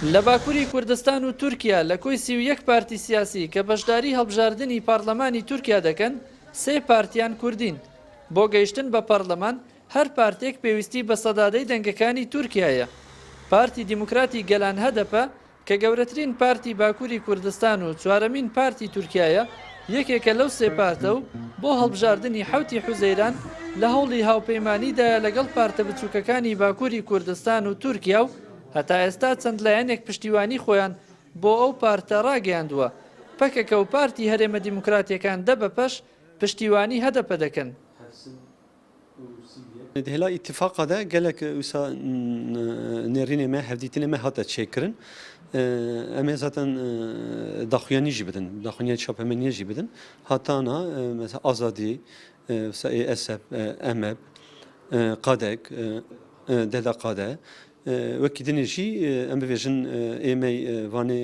لە باکووری کوردستان و تورکیا لە کۆی 31 پارتی سیاسی کە بەشداری هەڵبژاردننی پارلەمانی تورکیا دەکەن سێ پارتیان کوردین. بۆ گەیشتن بە پەرلەمان هەر پارتێک پێویستی بە سەدادەی دەنگەکانی تورکایە. پارتی دیموکراتی گەلان هەدەپە کە گەورەترین پارتی باکووری کوردستان و چوارەمین پارتی تورکایە یەکێکە لەو سێ پارتە و بۆ هەڵبژاردننی حوتی حوزەیران لە هەوڵی هاوپەیمانیدایە لەگەڵ پارتە بچووکەکانی باکووری کوردستان و تورکیا و هەتا ئێستا چەند لایەنێک پشتیوانی خۆیان بۆ ئەو پارتە ڕاگەیاندووە. پەکەکە و پارتی هەرێمە دیموکراتیەکان دە بە پەش پشتیوانی هەدەپە دەکەن. هلا اتفاقا ده gelek wisa nêrînê me hevdîtinê me hate çêkirin em ê zaten daxuyanî jî bidin daxuyaniya çapemeniyê jî bidin hatana mesela Azadî ESEP EMEP Qadek Deda Qade wekî dinê jî em bibêjin êmey vanê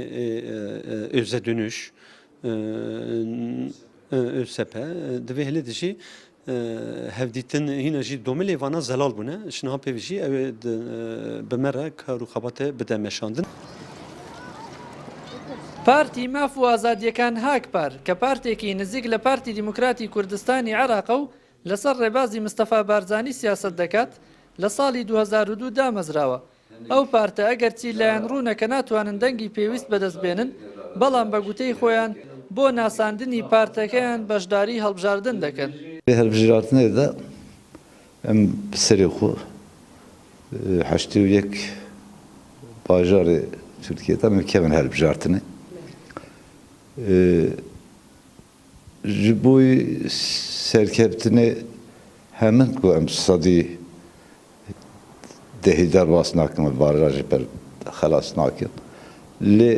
Öze Dönüş ÖSP divê hilê de jî hevdîtin hîna jî domelê vana zelal bûne şiniha pêvî jî ew ê bi me re kar û xebatê bide meşandin. پارتی ماف و ئازادیەکان هاکپار کە پارتێکی نزیک لە پارتی دیموکراتی کوردستانی عێراقە و لەسەر ڕێبازی مستەفا بارزانی سیاست دەکات لە ساڵی 2002 دامەزراوە. ئەو پارتە ئەگەرچی لایەن ڕوونەکە ناتوانن دەنگی پێویست بەدەستبێنن بەڵام بە گوتەی خۆیان بۆ ناساندنی پارتەکەیان بەشداری هەڵبژاردن دەکەن. هەڵبژاردنê de em bi serê xwe heştê û yek bajarê Tirkiye de em kevin hilbijartinê. Ji bo serkeftinê hemin ku em sadî dehî derbas nakin ve barajê ber xelas nakin. Lê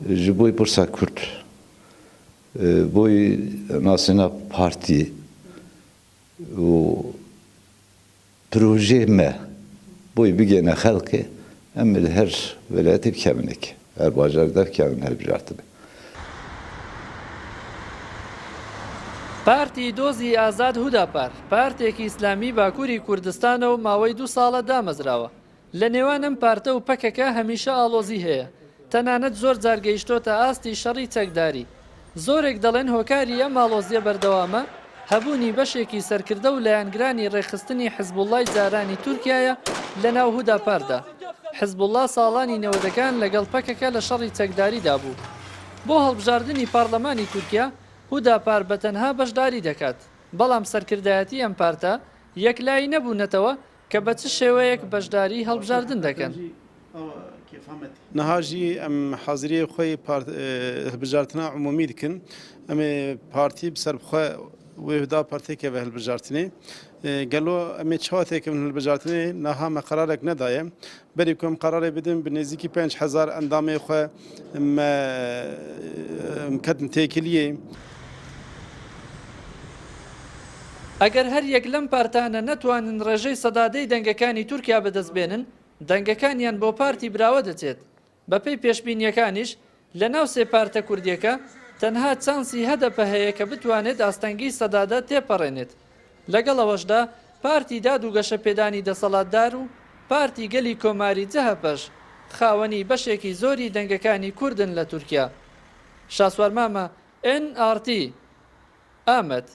ji bo pirsa Kurd bo nasîna partî û projê me bo bigêne xelkê em li her welayetê bikevin her bajarê de bikevin hilbijartinê. پارتی دۆزی ئازاد هوداپار پارتێکی ئیسلامی باکووری کوردستانە و ماوەی 2 ساڵە دامەزراوە. لە نێوان ئەم پارتە و پەکەکە هەمیشە ئاڵۆزی هەیە. تەنانەت زۆر جار گەیشتۆتە ئاستی شەڕی چەکداری. زۆرێک دەڵێن هۆکاری ئەم ئاڵۆزیە بەردەوامە هەبوونی بەشێکی سەرکردە و لایەنگرانی ڕێخستنی حیزبوڵڵای جارانی تورکایە لە ناو هوداپاردا. حیزبوڵڵا ساڵانی 90ەکان لەگەڵ پەکەکە لە شەڕی چەکداریدا بوو. بۆ هەڵبژاردننی پارلەمانی تورکیا هوداپار بەتەنها بەشداری دەکات. بەڵام سەرکردایەتی ئەم پارتە یەکلایی نەبوونەتەوە کە بە چ شێوەیەک بەشداری هەڵبژاردن دەکەن. نەها جî em haziriyê xwe hilbijartina umumî dikin em ê partî bi ser bixwe wê huda partêke ve hilbijartinê gelo em ê çawa têkevin hilbijartinê niha me qerarek nedaye berî ku em qerarê bidin bi nêzîkî 5000 endamê xwe me ketin têkiliyê. ئەگەر هەر یەک لەم پارتانە نەتوانن ڕێژەی سەدادەی دەنگەکانی تورکیا بەدەستبێنن دەنگەکانیان بۆ پارتی براوە دەچێت. بەپێی پێشبینیەکانیش لە ناو سێ پارتە کوردیەکە تەنها چانسی هەدەپە هەیە کە بتوانێت ئاستەنگی سەدادە تێپەڕێنێت. لەگەڵ ئەوەشدا پارتی داد و گەشە پێدانی دەسەڵاتدار و پارتی گەلی کۆماری جەهەپەش خاوەنی بەشێکی زۆری دەنگەکانی کوردن لە تورکیا. شاسوار مامە NRT ئامەد.